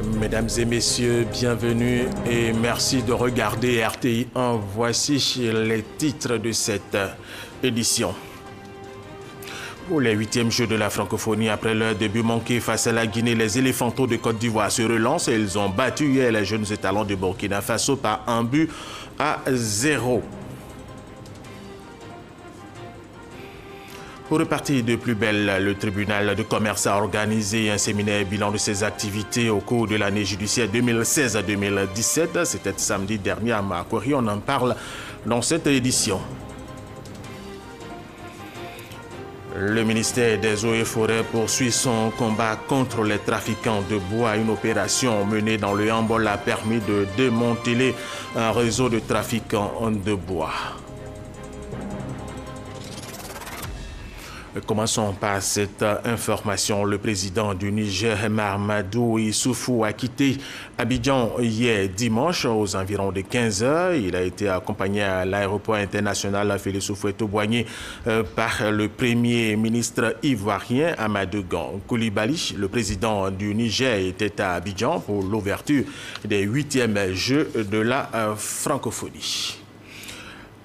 Mesdames et messieurs, bienvenue et merci de regarder RTI 1. Voici les titres de cette édition. Pour les 8e Jeux de la francophonie, après leur début manqué face à la Guinée, les éléphantaux de Côte d'Ivoire se relancent et ils ont battu hier les jeunes étalons de Burkina Faso par 1-0. Pour repartir de plus belle, le tribunal de commerce a organisé un séminaire bilan de ses activités au cours de l'année judiciaire 2016-2017. C'était samedi dernier à Makori. On en parle dans cette édition. Le ministère des Eaux et Forêts poursuit son combat contre les trafiquants de bois. Une opération menée dans le Hambol a permis de démanteler un réseau de trafiquants de bois. Commençons par cette information. Le président du Niger, Mahamadou Issoufou, a quitté Abidjan hier dimanche aux environs de 15 h. Il a été accompagné à l'aéroport international Félix Houphouët-Boigny par le premier ministre ivoirien Amadou Coulibaly. Le président du Niger était à Abidjan pour l'ouverture des 8e Jeux de la francophonie.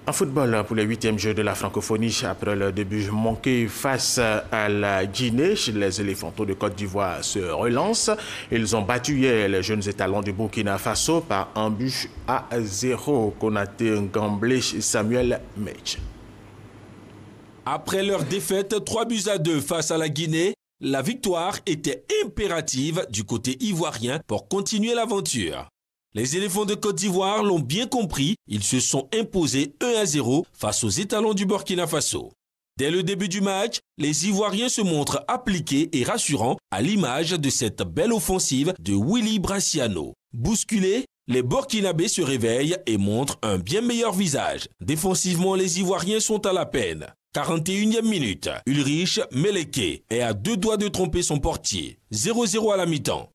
En football, pour les 8e Jeux de la francophonie, après le début manqué face à la Guinée, les éléphantaux de Côte d'Ivoire se relancent. Ils ont battu hier les jeunes étalons du Burkina Faso par 1-0. Konaté Ngamblé, Samuel Mech. Après leur défaite 3-2 face à la Guinée, la victoire était impérative du côté ivoirien pour continuer l'aventure. Les éléphants de Côte d'Ivoire l'ont bien compris, ils se sont imposés 1-0 face aux étalons du Burkina Faso. Dès le début du match, les Ivoiriens se montrent appliqués et rassurants à l'image de cette belle offensive de Willy Brassiano. Bousculés, les Burkinabés se réveillent et montrent un bien meilleur visage. Défensivement, les Ivoiriens sont à la peine. 41e minute, Ulrich Meleke est à 2 doigts de tromper son portier. 0-0 à la mi-temps.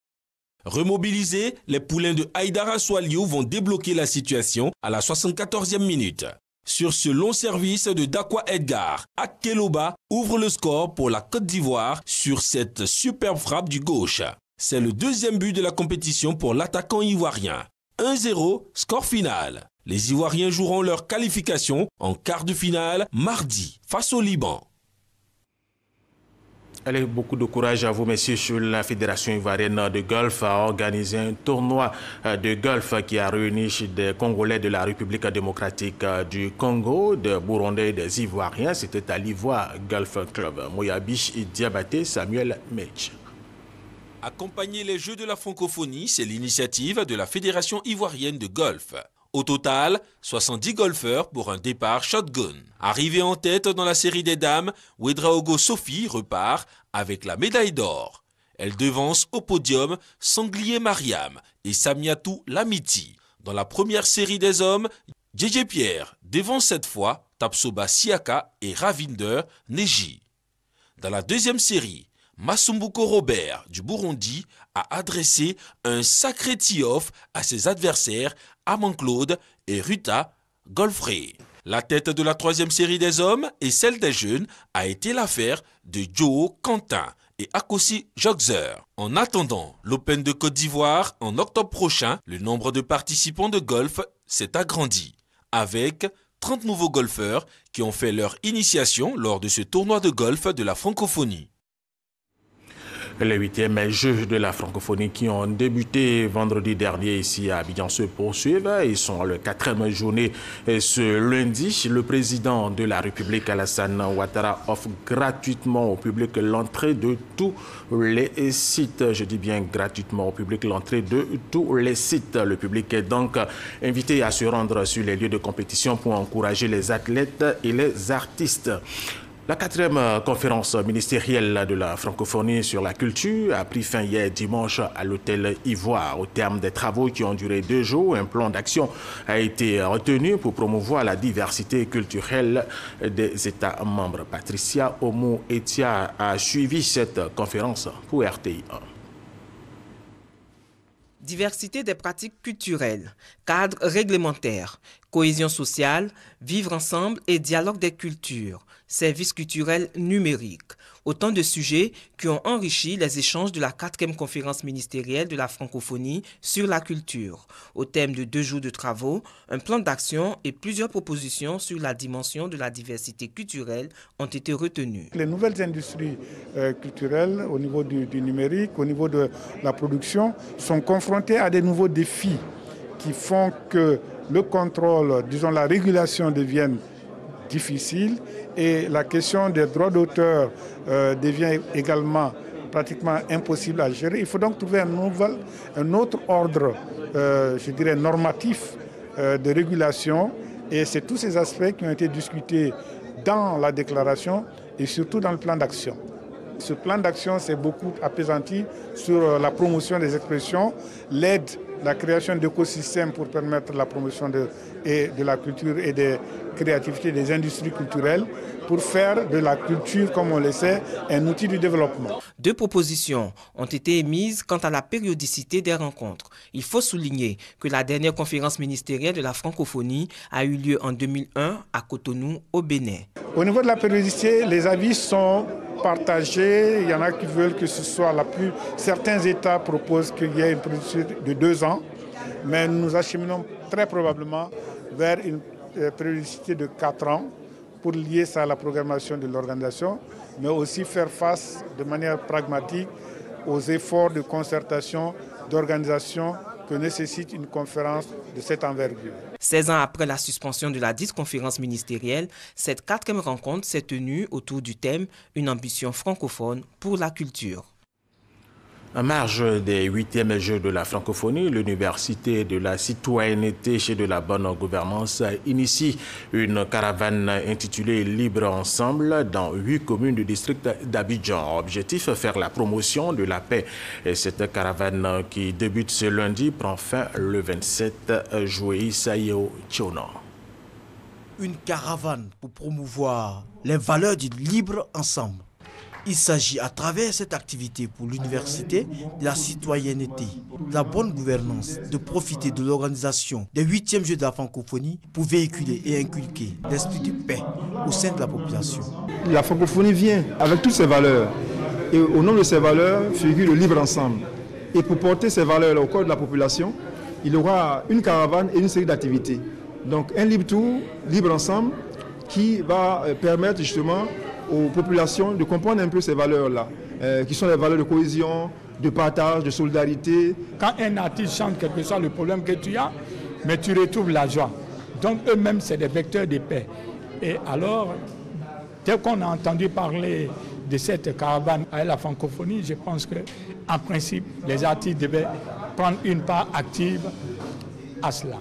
Remobilisés, les poulains de Haïdara Swalio vont débloquer la situation à la 74e minute. Sur ce long service de Dakwa Edgar, Akeloba ouvre le score pour la Côte d'Ivoire sur cette superbe frappe du gauche. C'est le 2e but de la compétition pour l'attaquant ivoirien. 1-0, score final. Les Ivoiriens joueront leur qualification en quart de finale mardi face au Liban. Allez, beaucoup de courage à vous, messieurs. La Fédération ivoirienne de golf a organisé un tournoi de golf qui a réuni des Congolais de la République démocratique du Congo, des Burundais et des Ivoiriens. C'était à l'Ivoire Golf Club. Moyabiche et Diabaté, Samuel Mech. Accompagner les Jeux de la francophonie, c'est l'initiative de la Fédération ivoirienne de golf. Au total, 70 golfeurs pour un départ shotgun. Arrivée en tête dans la série des dames, Ouedraogo Sophie repart avec la médaille d'or. Elle devance au podium Sanglier Mariam et Samiatou Lamiti. Dans la première série des hommes, JJ Pierre devance cette fois Tapsoba Siaka et Ravinder Neji. Dans la deuxième série, Masumbuko Robert du Burundi a adressé un sacré tee-off à ses adversaires Aman-Claude et Ruta Golfrey. La tête de la troisième série des hommes et celle des jeunes a été l'affaire de Joe Quentin et Akosi Jogzer. En attendant l'Open de Côte d'Ivoire en octobre prochain, le nombre de participants de golf s'est agrandi avec 30 nouveaux golfeurs qui ont fait leur initiation lors de ce tournoi de golf de la francophonie. Les 8e Jeux de la francophonie qui ont débuté vendredi dernier ici à Abidjan se poursuivent. Ils sont à leur 4e journée ce lundi. Le président de la République, Alassane Ouattara, offre gratuitement au public l'entrée de tous les sites. Je dis bien gratuitement au public l'entrée de tous les sites. Le public est donc invité à se rendre sur les lieux de compétition pour encourager les athlètes et les artistes. La 4e conférence ministérielle de la francophonie sur la culture a pris fin hier dimanche à l'hôtel Ivoire. Au terme des travaux qui ont duré 2 jours, un plan d'action a été retenu pour promouvoir la diversité culturelle des États membres. Patricia Omo-Etia a suivi cette conférence pour RTI 1. Diversité des pratiques culturelles, cadre réglementaire, Cohésion sociale, vivre ensemble et dialogue des cultures, services culturels numériques. Autant de sujets qui ont enrichi les échanges de la 4e conférence ministérielle de la francophonie sur la culture. Au thème de 2 jours de travaux, un plan d'action et plusieurs propositions sur la dimension de la diversité culturelle ont été retenues. Les nouvelles industries culturelles au niveau du numérique, au niveau de la production, sont confrontées à des nouveaux défis qui font que le contrôle, disons la régulation devienne difficile et la question des droits d'auteur devient également pratiquement impossible à gérer. Il faut donc trouver un autre ordre, je dirais, normatif de régulation et c'est tous ces aspects qui ont été discutés dans la déclaration et surtout dans le plan d'action. Ce plan d'action s'est beaucoup appesanti sur la promotion des expressions, l'aide, la création d'écosystèmes pour permettre la promotion de la culture et des créativités des industries culturelles pour faire de la culture, comme on le sait, un outil du développement. 2 propositions ont été émises quant à la périodicité des rencontres. Il faut souligner que la dernière conférence ministérielle de la francophonie a eu lieu en 2001 à Cotonou, au Bénin. Au niveau de la périodicité, les avis sont partagés. Il y en a qui veulent que ce soit certains États proposent qu'il y ait une périodicité de 2 ans, mais nous nous acheminons très probablement vers une périodicité de 4 ans pour lier ça à la programmation de l'organisation, mais aussi faire face de manière pragmatique aux efforts de concertation, d'organisation que nécessite une conférence de cette envergure. 16 ans après la suspension de la dite conférence ministérielle, cette 4e rencontre s'est tenue autour du thème « Une ambition francophone pour la culture ». En marge des 8e Jeux de la francophonie, l'Université de la citoyenneté et de la bonne gouvernance initie une caravane intitulée Libre Ensemble dans 8 communes du district d'Abidjan. Objectif, faire la promotion de la paix. Et cette caravane qui débute ce lundi prend fin le 27 juillet. Sayo Tchono. Une caravane pour promouvoir les valeurs du libre ensemble. Il s'agit à travers cette activité pour l'université de la citoyenneté, de la bonne gouvernance, de profiter de l'organisation des 8e Jeux de la francophonie pour véhiculer et inculquer l'esprit de paix au sein de la population. La francophonie vient avec toutes ses valeurs et au nom de ces valeurs figure le libre ensemble. Et pour porter ces valeurs au cœur de la population, il y aura une caravane et une série d'activités. Donc un libre tour, libre ensemble, qui va permettre justement aux populations de comprendre un peu ces valeurs-là, qui sont les valeurs de cohésion, de partage, de solidarité. Quand un artiste chante, quel que soit le problème que tu as, mais tu retrouves la joie. Donc eux-mêmes, c'est des vecteurs de paix. Et alors, dès qu'on a entendu parler de cette caravane à la francophonie, je pense qu'en principe, les artistes devaient prendre une part active à cela.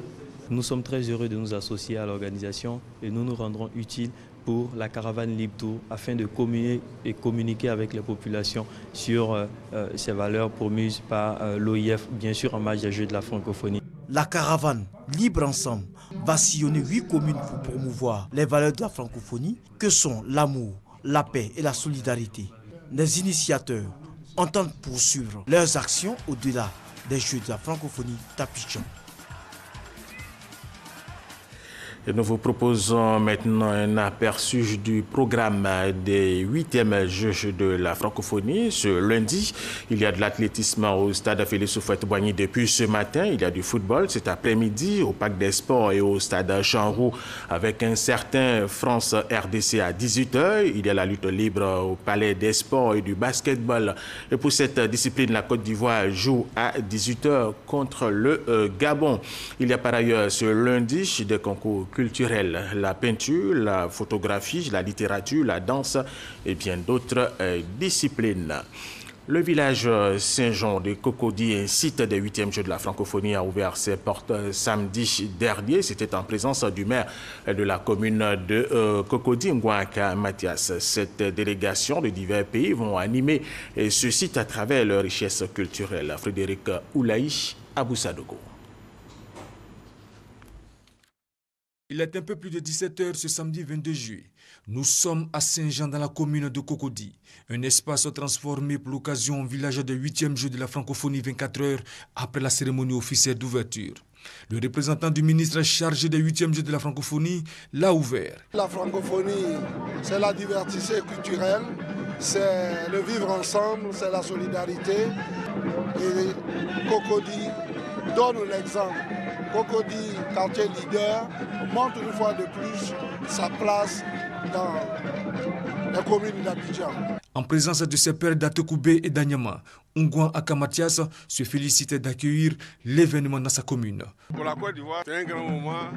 Nous sommes très heureux de nous associer à l'organisation et nous nous rendrons utiles pour la caravane Libre Tour afin de communiquer avec les populations sur ces valeurs promues par l'OIF, bien sûr en marge des Jeux de la francophonie. La caravane Libre Ensemble va sillonner 8 communes pour promouvoir les valeurs de la francophonie que sont l'amour, la paix et la solidarité. Les initiateurs entendent poursuivre leurs actions au-delà des Jeux de la francophonie d'Abidjan. Et nous vous proposons maintenant un aperçu du programme des 8e Jeux de la francophonie. Ce lundi, il y a de l'athlétisme au stade Félix Houphouët-Boigny depuis ce matin. Il y a du football cet après-midi au Parc des Sports et au stade Chanroux avec un certain France-RDC à 18h. Il y a la lutte libre au Palais des Sports et du basketball. Et pour cette discipline, la Côte d'Ivoire joue à 18h contre le Gabon. Il y a par ailleurs ce lundi des concours culturels, la peinture, la photographie, la littérature, la danse et bien d'autres disciplines. Le village Saint-Jean de Cocody, un site des 8e Jeux de la francophonie, a ouvert ses portes samedi dernier. C'était en présence du maire de la commune de Cocody, Ngouaka Mathias. Cette délégation de divers pays vont animer ce site à travers leur richesse culturelle. Frédéric Oulaï, Abou-Sadogo. Il est un peu plus de 17h ce samedi 22 juillet. Nous sommes à Saint-Jean dans la commune de Cocody. Un espace transformé pour l'occasion en village des 8e Jeux de la francophonie 24 heures après la cérémonie officielle d'ouverture. Le représentant du ministre chargé des 8e Jeux de la francophonie l'a ouvert. La francophonie, c'est la diversité culturelle, c'est le vivre ensemble, c'est la solidarité. Et Cocody donne l'exemple. Cocody, quartier leader, montre une fois de plus sa place dans la commune d'Abidjan. En présence de ses pairs d'Atokoubé et d'Anyama, Ungwan Akamatias se félicite d'accueillir l'événement dans sa commune. Pour la Côte d'Ivoire, c'est un grand moment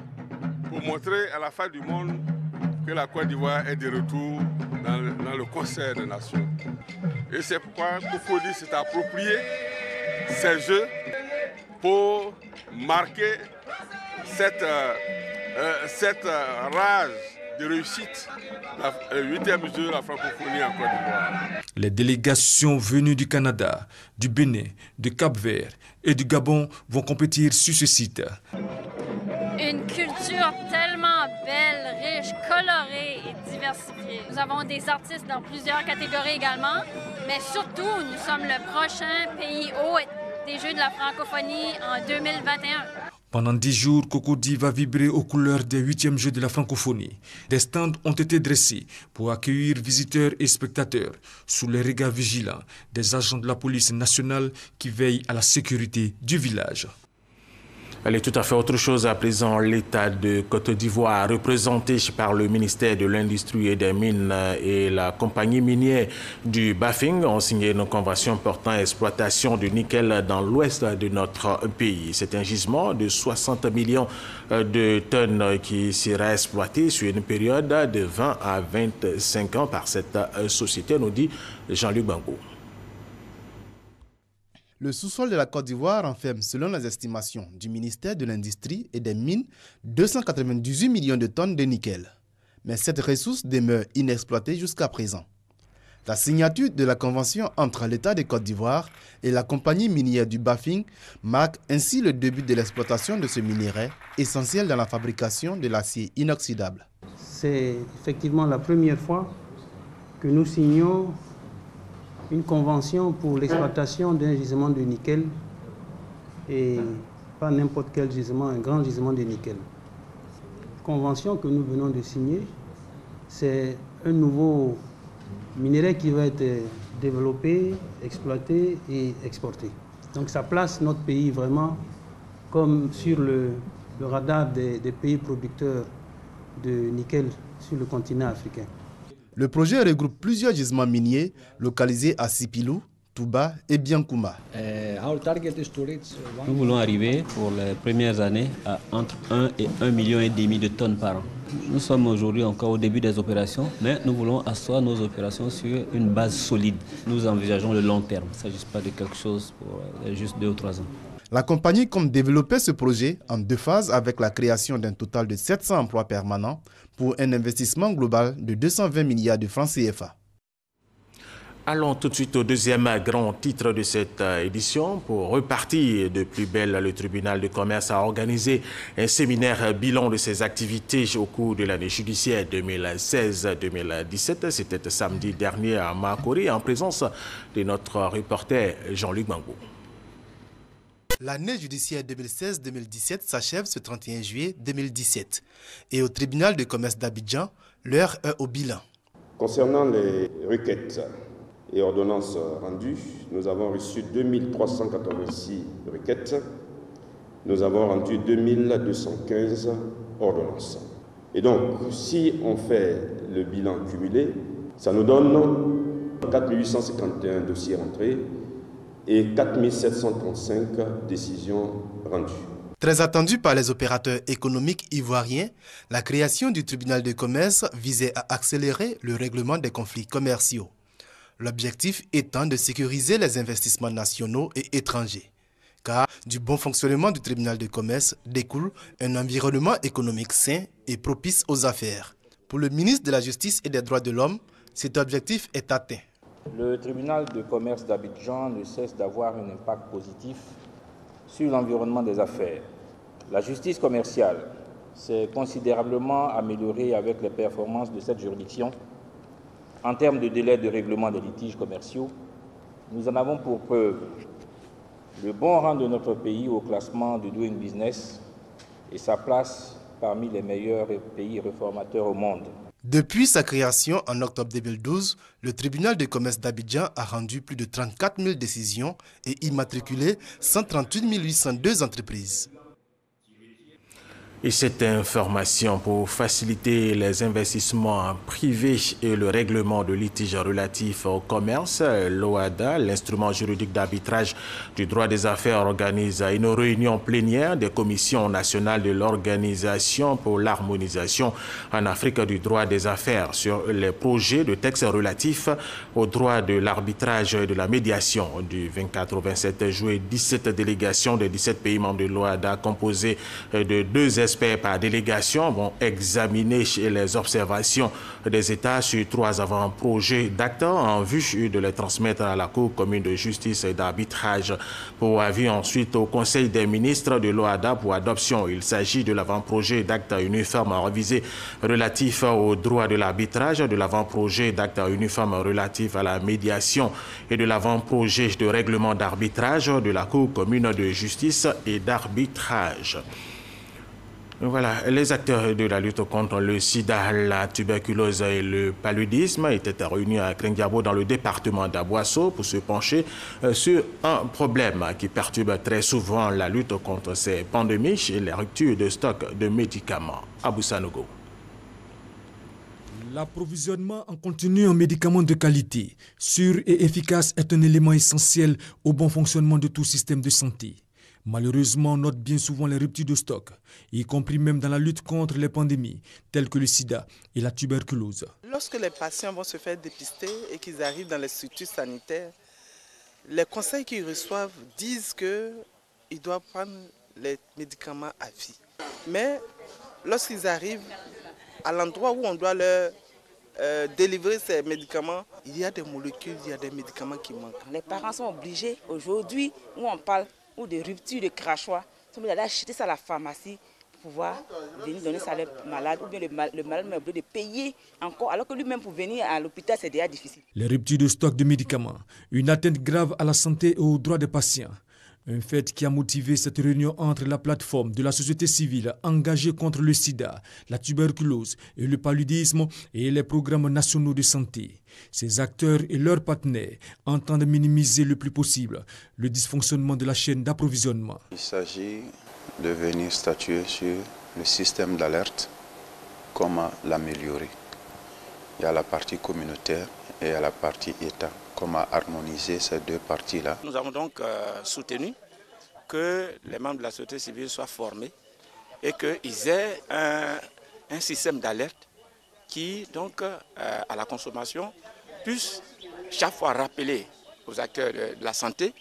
pour montrer à la face du monde que la Côte d'Ivoire est de retour dans le concert des nations. Et c'est pourquoi Cocody s'est approprié ces jeux pour marquer cette rage de réussite, le 8e jeu de la francophonie en Côte d'Ivoire. Les délégations venues du Canada, du Bénin, du Cap-Vert et du Gabon vont compétir sur ce site. Une culture tellement belle, riche, colorée et diversifiée. Nous avons des artistes dans plusieurs catégories également, mais surtout, nous sommes le prochain pays hôte des Jeux de la francophonie en 2021. Pendant 10 jours, Cocody va vibrer aux couleurs des 8e Jeux de la francophonie. Des stands ont été dressés pour accueillir visiteurs et spectateurs sous les regards vigilants des agents de la police nationale qui veillent à la sécurité du village. Elle est tout à fait autre chose à présent. L'État de Côte d'Ivoire, représenté par le ministère de l'Industrie et des Mines et la compagnie minière du Bafing, ont signé une convention portant exploitation du nickel dans l'ouest de notre pays. C'est un gisement de 60 millions de tonnes qui sera exploité sur une période de 20 à 25 ans par cette société, nous dit Jean-Luc Bango. Le sous-sol de la Côte d'Ivoire enferme, selon les estimations du ministère de l'Industrie et des Mines, 298 millions de tonnes de nickel. Mais cette ressource demeure inexploitée jusqu'à présent. La signature de la convention entre l'État de Côte d'Ivoire et la compagnie minière du Bafing marque ainsi le début de l'exploitation de ce minerai, essentiel dans la fabrication de l'acier inoxydable. C'est effectivement la première fois que nous signons une convention pour l'exploitation d'un gisement de nickel, et pas n'importe quel gisement, un grand gisement de nickel. Convention que nous venons de signer, c'est un nouveau minerai qui va être développé, exploité et exporté. Donc ça place notre pays vraiment comme sur le radar des pays producteurs de nickel sur le continent africain. Le projet regroupe plusieurs gisements miniers localisés à Sipilou, Touba et Biankouma. Nous voulons arriver pour les premières années à entre 1 et 1,5 million de tonnes par an. Nous sommes aujourd'hui encore au début des opérations, mais nous voulons asseoir nos opérations sur une base solide. Nous envisageons le long terme. Il ne s'agit pas de quelque chose pour juste 2 ou 3 ans. La compagnie compte développer ce projet en 2 phases avec la création d'un total de 700 emplois permanents pour un investissement global de 220 milliards de francs CFA. Allons tout de suite au deuxième grand titre de cette édition. Pour repartir de plus belle, le tribunal de commerce a organisé un séminaire bilan de ses activités au cours de l'année judiciaire 2016-2017. C'était samedi dernier à Makori en présence de notre reporter Jean-Luc Bango. L'année judiciaire 2016-2017 s'achève ce 31 juillet 2017. Et au tribunal de commerce d'Abidjan, l'heure est au bilan. Concernant les requêtes et ordonnances rendues, nous avons reçu 2386 requêtes. Nous avons rendu 2215 ordonnances. Et donc, si on fait le bilan cumulé, ça nous donne 4851 dossiers rentrés et 4735 décisions rendues. Très attendu par les opérateurs économiques ivoiriens, la création du tribunal de commerce visait à accélérer le règlement des conflits commerciaux. L'objectif étant de sécuriser les investissements nationaux et étrangers. Car du bon fonctionnement du tribunal de commerce découle un environnement économique sain et propice aux affaires. Pour le ministre de la Justice et des Droits de l'Homme, cet objectif est atteint. Le tribunal de commerce d'Abidjan ne cesse d'avoir un impact positif sur l'environnement des affaires. La justice commerciale s'est considérablement améliorée avec les performances de cette juridiction. En termes de délai de règlement des litiges commerciaux, nous en avons pour preuve le bon rang de notre pays au classement du Doing Business et sa place parmi les meilleurs pays réformateurs au monde. Depuis sa création en octobre 2012, le tribunal de commerce d'Abidjan a rendu plus de 34 000 décisions et immatriculé 138 802 entreprises. Et cette information pour faciliter les investissements privés et le règlement de litiges relatifs au commerce, l'OHADA, l'instrument juridique d'arbitrage du droit des affaires, organise une réunion plénière des commissions nationales de l'Organisation pour l'harmonisation en Afrique du droit des affaires sur les projets de textes relatifs au droit de l'arbitrage et de la médiation. Du 24 au 27 juillet, 17 délégations de 17 pays membres de l'OHADA composées de 2 experts par délégation vont examiner les observations des États sur 3 avant-projets d'actes en vue de les transmettre à la Cour commune de justice et d'arbitrage pour avis ensuite au Conseil des ministres de l'OHADA pour adoption. Il s'agit de l'avant-projet d'acte uniforme révisé relatif au droit de l'arbitrage, de l'avant-projet d'acte uniforme relatif à la médiation et de l'avant-projet de règlement d'arbitrage de la Cour commune de justice et d'arbitrage. Voilà, les acteurs de la lutte contre le sida, la tuberculose et le paludisme étaient réunis à Krengiabo dans le département d'Aboasso pour se pencher sur un problème qui perturbe très souvent la lutte contre ces pandémies et les ruptures de stock de médicaments. Abou Sanogo. L'approvisionnement en continu en médicaments de qualité, sûr et efficace est un élément essentiel au bon fonctionnement de tout système de santé. Malheureusement, on note bien souvent les ruptures de stock, y compris même dans la lutte contre les pandémies, telles que le sida et la tuberculose. Lorsque les patients vont se faire dépister et qu'ils arrivent dans les structures sanitaires, les conseils qu'ils reçoivent disent qu'ils doivent prendre les médicaments à vie. Mais lorsqu'ils arrivent à l'endroit où on doit leur délivrer ces médicaments, il y a des molécules, il y a des médicaments qui manquent. Les parents sont obligés, aujourd'hui, où on parle ou de rupture de crachoir, ils sont obligés d'aller acheter ça à la pharmacie pour pouvoir venir donner ça à leurs malades, ou bien le malade est obligé de payer encore, alors que lui-même pour venir à l'hôpital, c'est déjà difficile. Les ruptures de stock de médicaments, une atteinte grave à la santé et aux droits des patients. Un fait qui a motivé cette réunion entre la plateforme de la société civile engagée contre le sida, la tuberculose et le paludisme et les programmes nationaux de santé. Ces acteurs et leurs partenaires entendent minimiser le plus possible le dysfonctionnement de la chaîne d'approvisionnement. Il s'agit de venir statuer sur le système d'alerte, comment l'améliorer. Il y a la partie communautaire et il y a la partie État. Comment harmoniser ces 2 parties-là. Nous avons donc soutenu que les membres de la société civile soient formés et qu'ils aient un système d'alerte qui, donc, à la consommation, puisse chaque fois rappeler aux acteurs de la santé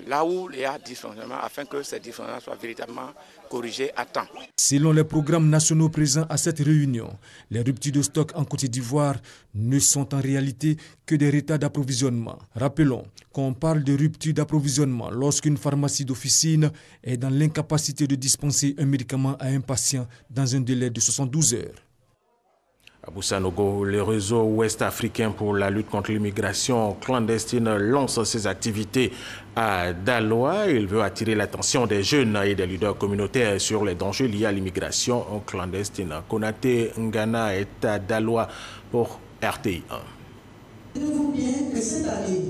là où il y a dysfonctionnement afin que ces dysfonctionnements soient véritablement corrigés à temps. Selon les programmes nationaux présents à cette réunion, les ruptures de stock en Côte d'Ivoire ne sont en réalité que des retards d'approvisionnement. Rappelons qu'on parle de rupture d'approvisionnement lorsqu'une pharmacie d'officine est dans l'incapacité de dispenser un médicament à un patient dans un délai de 72 heures. Abou Sanogo, le réseau ouest-africain pour la lutte contre l'immigration clandestine lance ses activités à Daloa. Il veut attirer l'attention des jeunes et des leaders communautaires sur les dangers liés à l'immigration clandestine. Konaté Ngana est à Daloa pour RTI 1. Tenez-vous bien que cette année,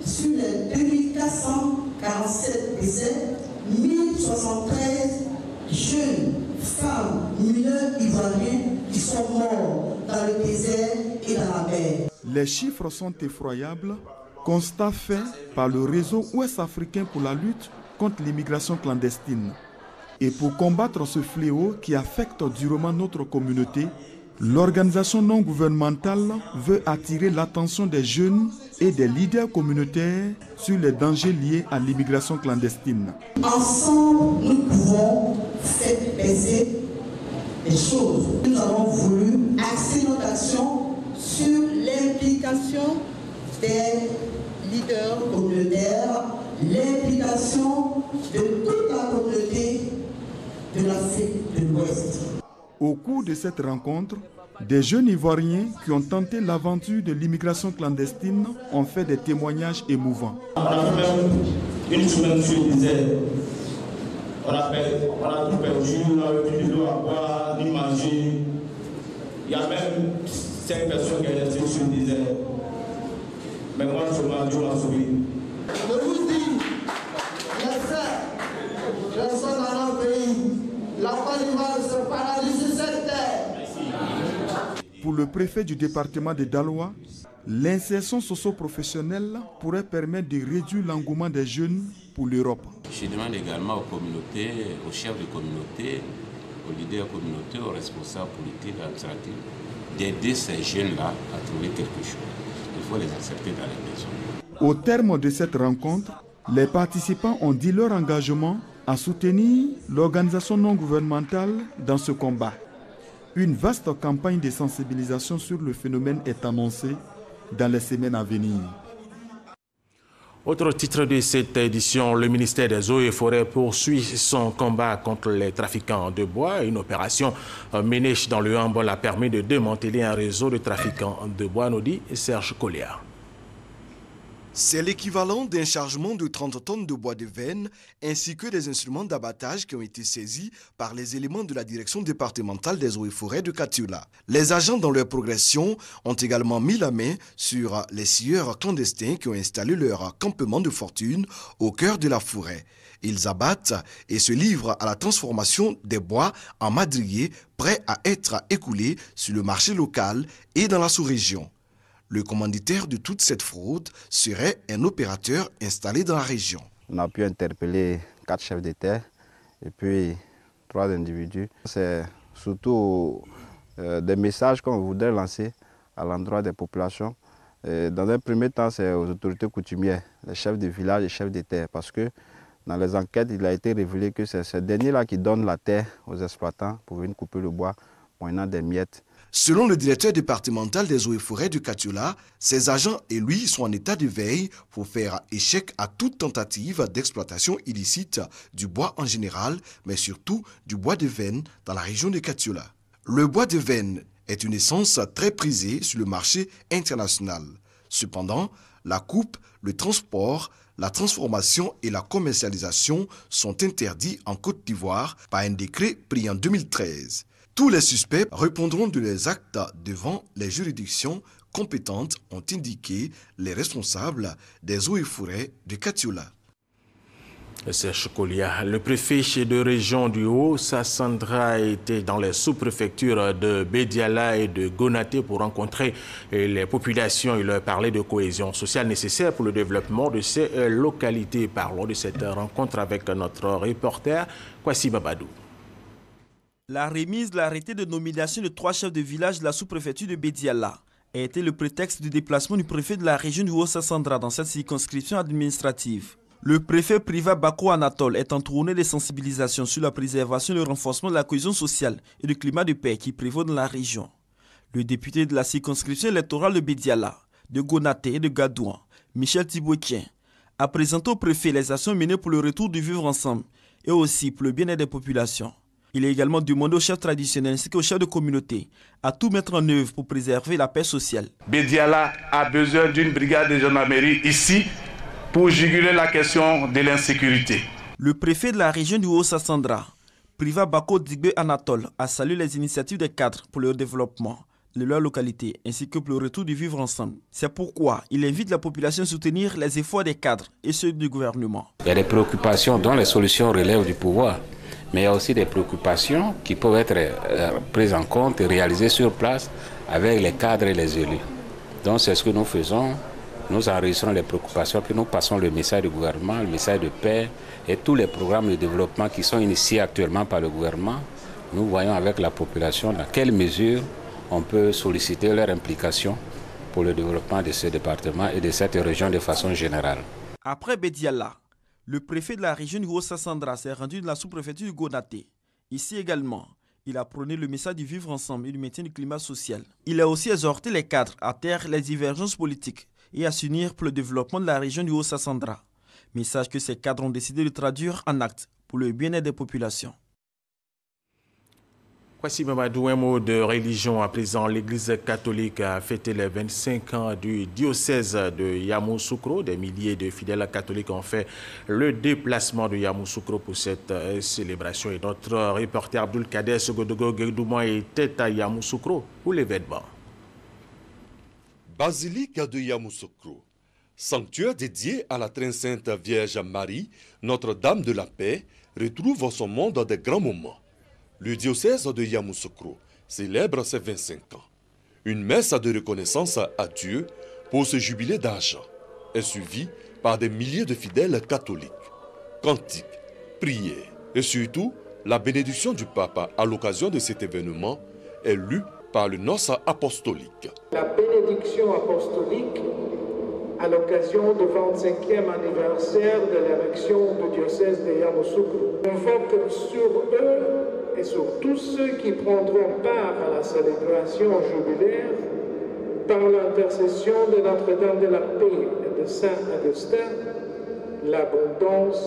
sur les 2447 décès, 1073 jeunes, femmes, mineurs ivoiriens qui sont morts dans le désert et dans la mer. Les chiffres sont effroyables, constat fait par le réseau ouest-africain pour la lutte contre l'immigration clandestine. Et pour combattre ce fléau qui affecte durement notre communauté, l'organisation non gouvernementale veut attirer l'attention des jeunes et des leaders communautaires sur les dangers liés à l'immigration clandestine. Ensemble, nous pouvons faire baisser les choses. Nous avons voulu axer notre action sur l'implication des leaders communautaires, l'implication de toute la communauté de l'Afrique de l'Ouest. Au cours de cette rencontre, des jeunes Ivoiriens qui ont tenté l'aventure de l'immigration clandestine ont fait des témoignages émouvants. une semaine sur le désert. On a tout perdu, on n'a plus de l'eau à boire, ni manger. Il y a même 5 personnes qui sont restées sur le désert. Mais moi, Dieu m'a sauvé. Je vous dis, les personnes dans notre pays, la Côte d'Ivoire se paralyse sur cette terre. Pour le préfet du département de Daloa, l'insertion socio-professionnelle pourrait permettre de réduire l'engouement des jeunes pour l'Europe. Je demande également aux communautés, aux chefs de communauté, aux leaders communautaires, aux responsables politiques, administratifs, d'aider ces jeunes-là à trouver quelque chose. Il faut les accepter dans les maisons. Au terme de cette rencontre, les participants ont dit leur engagement à soutenir l'organisation non gouvernementale dans ce combat. Une vaste campagne de sensibilisation sur le phénomène est annoncée dans les semaines à venir. Autre titre de cette édition, le ministère des Eaux et Forêts poursuit son combat contre les trafiquants de bois. Une opération menée dans le Hambol a permis de démanteler un réseau de trafiquants de bois, nous dit Serge Colliard. C'est l'équivalent d'un chargement de 30 tonnes de bois de veine ainsi que des instruments d'abattage qui ont été saisis par les éléments de la direction départementale des eaux et forêts de Katiula. Les agents dans leur progression ont également mis la main sur les scieurs clandestins qui ont installé leur campement de fortune au cœur de la forêt. Ils abattent et se livrent à la transformation des bois en madriers prêts à être écoulés sur le marché local et dans la sous-région. Le commanditaire de toute cette fraude serait un opérateur installé dans la région. On a pu interpeller 4 chefs de terre et puis 3 individus. C'est surtout des messages qu'on voudrait lancer à l'endroit des populations. Dans un premier temps, c'est aux autorités coutumières, les chefs de village et chefs de terre, parce que dans les enquêtes, il a été révélé que c'est ces derniers-là qui donnent la terre aux exploitants pour venir couper le bois, moyennant des miettes. Selon le directeur départemental des eaux et forêts de Katiula, ses agents et lui sont en état de veille pour faire échec à toute tentative d'exploitation illicite du bois en général, mais surtout du bois de veine dans la région de Katiula. Le bois de veine est une essence très prisée sur le marché international. Cependant, la coupe, le transport, la transformation et la commercialisation sont interdits en Côte d'Ivoire par un décret pris en 2013. Tous les suspects répondront de leurs actes devant les juridictions compétentes, ont indiqué les responsables des eaux et forêts de Katiula. Serge Colliard, le préfet de région du Haut-Sassandra était dans les sous-préfectures de Bédiala et de Gonaté pour rencontrer les populations et leur parler de cohésion sociale nécessaire pour le développement de ces localités. Parlons de cette rencontre avec notre reporter Kwasi Babadou. La remise de l'arrêté de nomination de 3 chefs de village de la sous-préfecture de Bédiala a été le prétexte du déplacement du préfet de la région du Haut-Sassandra dans cette circonscription administrative. Le préfet Priva Bako Anatole est entouré de sensibilisation sur la préservation et le renforcement de la cohésion sociale et du climat de paix qui prévaut dans la région. Le député de la circonscription électorale de Bédiala, de Gonaté et de Gadouan, Michel Thibotien, a présenté au préfet les actions menées pour le retour du vivre ensemble et aussi pour le bien-être des populations. Il a également demandé aux chefs traditionnels ainsi qu'aux chefs de communauté à tout mettre en œuvre pour préserver la paix sociale. Bédiala a besoin d'une brigade de gendarmerie ici pour juguler la question de l'insécurité. Le préfet de la région du Haut-Sassandra, Priva Bako Digbe Anatole, a salué les initiatives des cadres pour le développement de leur localité ainsi que pour le retour du vivre ensemble. C'est pourquoi il invite la population à soutenir les efforts des cadres et ceux du gouvernement. Il y a des préoccupations dont les solutions relèvent du pouvoir. Mais il y a aussi des préoccupations qui peuvent être prises en compte et réalisées sur place avec les cadres et les élus. Donc c'est ce que nous faisons. Nous enregistrons les préoccupations, puis nous passons le message du gouvernement, le message de paix et tous les programmes de développement qui sont initiés actuellement par le gouvernement. Nous voyons avec la population dans quelle mesure on peut solliciter leur implication pour le développement de ce département et de cette région de façon générale. Après Bédiala, le préfet de la région du Haut-Sassandra s'est rendu dans la sous-préfecture de Gonaté. Ici également, il a prôné le message du vivre ensemble et du maintien du climat social. Il a aussi exhorté les cadres à taire les divergences politiques et à s'unir pour le développement de la région du Haut-Sassandra. Message que ces cadres ont décidé de traduire en actes pour le bien-être des populations. Voici Mamadou, un mot de religion à présent. L'Église catholique a fêté les 25 ans du diocèse de Yamoussoukro. Des milliers de fidèles catholiques ont fait le déplacement de Yamoussoukro pour cette célébration. Et notre reporter Abdul-Kader Sogodogo Guédouma était à Yamoussoukro pour l'événement. Basilique de Yamoussoukro, sanctuaire dédié à la très sainte Vierge Marie, Notre-Dame de la Paix, retrouve son monde des grands moments. Le diocèse de Yamoussoukro célèbre ses 25 ans. Une messe de reconnaissance à Dieu pour ce jubilé d'argent est suivie par des milliers de fidèles catholiques. Cantiques, prières et surtout la bénédiction du pape à l'occasion de cet événement est lue par le nonce apostolique. La bénédiction apostolique à l'occasion du 25e anniversaire de l'érection du diocèse de Yamoussoukro invoque sur eux et sur tous ceux qui prendront part à la célébration jubilaire par l'intercession de Notre-Dame de la Paix et de Saint Augustin, l'abondance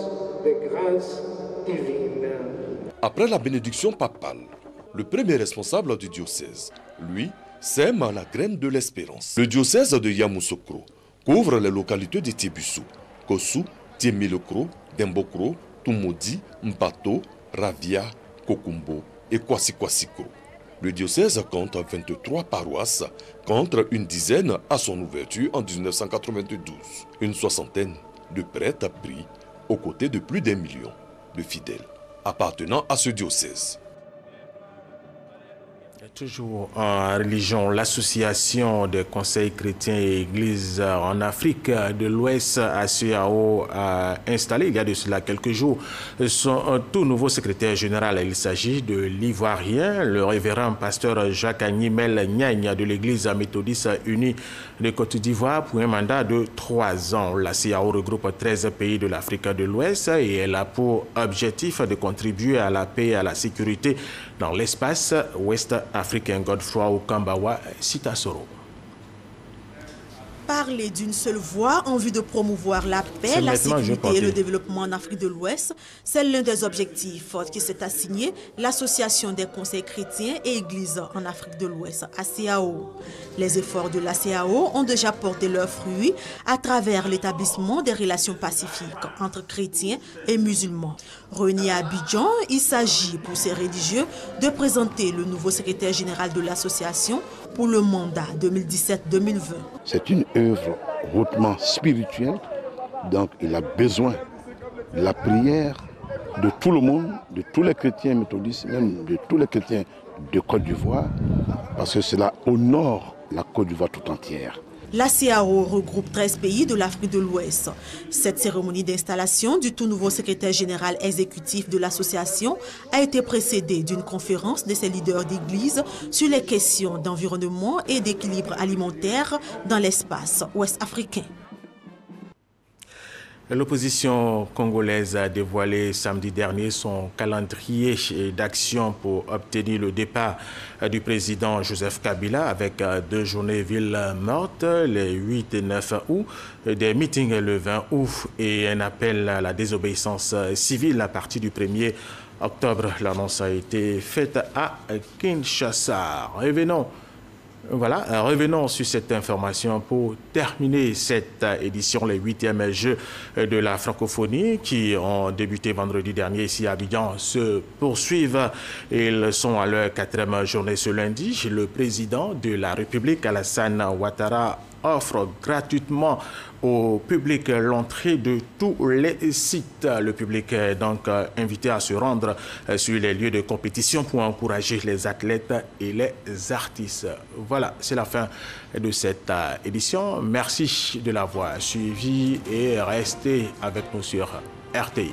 des grâces divines. Après la bénédiction papale, le premier responsable du diocèse, lui, sème la graine de l'espérance. Le diocèse de Yamoussoukro couvre les localités de Tébissou, Kossou, Tiemilokro, Dembokro, Tumodi, Mpato, Ravia, Kokumbo et Kwasi-Kwasiko. Le diocèse compte 23 paroisses contre une dizaine à son ouverture en 1992. Une soixantaine de prêtres prient aux côtés de plus d'1 million de fidèles appartenant à ce diocèse. Toujours en religion, l'association des conseils chrétiens et églises en Afrique de l'Ouest, ACAO, a installé il y a de cela quelques jours son tout nouveau secrétaire général. Il s'agit de l'Ivoirien, le révérend pasteur Jacques Agnimel Niagne de l'église méthodiste unie de Côte d'Ivoire pour un mandat de 3 ans. L'ACAO regroupe 13 pays de l'Afrique de l'Ouest et elle a pour objectif de contribuer à la paix et à la sécurité dans l'espace ouest africain. Godefroy Okambawa, Sitasoro. Parler d'une seule voix en vue de promouvoir la paix, la sécurité et le développement en Afrique de l'Ouest, c'est l'un des objectifs qui s'est assigné l'Association des conseils chrétiens et églises en Afrique de l'Ouest, ACAO. Les efforts de l'ACAO ont déjà porté leurs fruits à travers l'établissement des relations pacifiques entre chrétiens et musulmans. Réunis à Abidjan, il s'agit pour ces religieux de présenter le nouveau secrétaire général de l'association pour le mandat 2017-2020. C'est une œuvre hautement spirituelle, donc il a besoin de la prière de tout le monde, de tous les chrétiens méthodistes, même de tous les chrétiens de Côte d'Ivoire, parce que cela honore la Côte d'Ivoire tout entière. L'ACAO regroupe 13 pays de l'Afrique de l'Ouest. Cette cérémonie d'installation du tout nouveau secrétaire général exécutif de l'association a été précédée d'une conférence de ses leaders d'église sur les questions d'environnement et d'équilibre alimentaire dans l'espace ouest-africain. L'opposition congolaise a dévoilé samedi dernier son calendrier d'action pour obtenir le départ du président Joseph Kabila avec 2 journées ville mortes, les 8 et 9 août, des meetings le 20 août et un appel à la désobéissance civile à partir du 1er octobre. L'annonce a été faite à Kinshasa. Revenons sur cette information pour terminer cette édition, les 8e Jeux de la francophonie qui ont débuté vendredi dernier ici à Abidjan se poursuivent. Ils sont à leur 4e journée ce lundi. Le président de la République, Alassane Ouattara, offre gratuitement au public l'entrée de tous les sites. Le public est donc invité à se rendre sur les lieux de compétition pour encourager les athlètes et les artistes. Voilà, c'est la fin de cette édition. Merci de l'avoir suivi et restez avec nous sur RTI1.